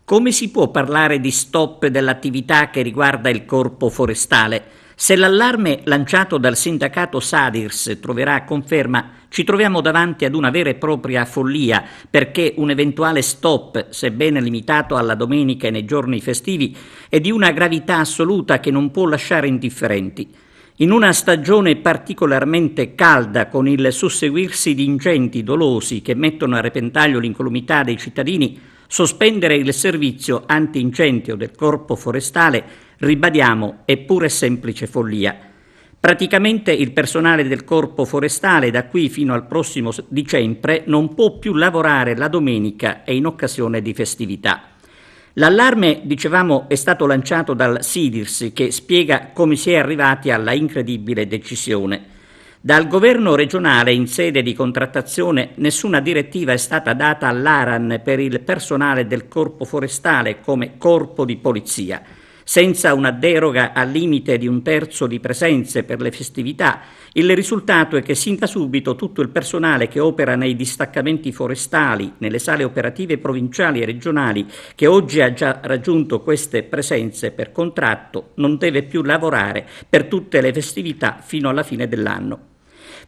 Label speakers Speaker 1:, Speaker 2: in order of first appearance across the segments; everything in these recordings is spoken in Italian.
Speaker 1: Come si può parlare di stop dell'attività che riguarda il corpo forestale? Se l'allarme lanciato dal sindacato Sadirs troverà conferma, ci troviamo davanti ad una vera e propria follia, perché un eventuale stop, sebbene limitato alla domenica e nei giorni festivi, è di una gravità assoluta che non può lasciare indifferenti. In una stagione particolarmente calda, con il susseguirsi di incendi dolosi che mettono a repentaglio l'incolumità dei cittadini, sospendere il servizio antincendio del corpo forestale, ribadiamo, è pura e semplice follia. Praticamente il personale del corpo forestale da qui fino al prossimo dicembre non può più lavorare la domenica e in occasione di festività. L'allarme, dicevamo, è stato lanciato dal Sidirs, che spiega come si è arrivati alla incredibile decisione. Dal governo regionale in sede di contrattazione nessuna direttiva è stata data all'ARAN per il personale del corpo forestale come corpo di polizia. Senza una deroga al limite di 1/3 di presenze per le festività, il risultato è che sin da subito tutto il personale che opera nei distaccamenti forestali, nelle sale operative provinciali e regionali, che oggi ha già raggiunto queste presenze per contratto, non deve più lavorare per tutte le festività fino alla fine dell'anno.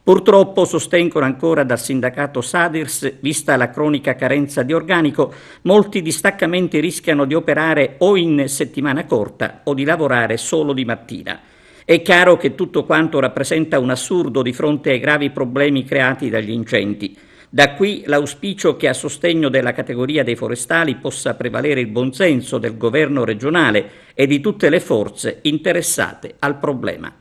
Speaker 1: Purtroppo, sostengono ancora dal sindacato Sadirs, vista la cronica carenza di organico, molti distaccamenti rischiano di operare o in settimana corta o di lavorare solo di mattina. È chiaro che tutto quanto rappresenta un assurdo di fronte ai gravi problemi creati dagli incendi. Da qui l'auspicio che a sostegno della categoria dei forestali possa prevalere il buonsenso del governo regionale e di tutte le forze interessate al problema.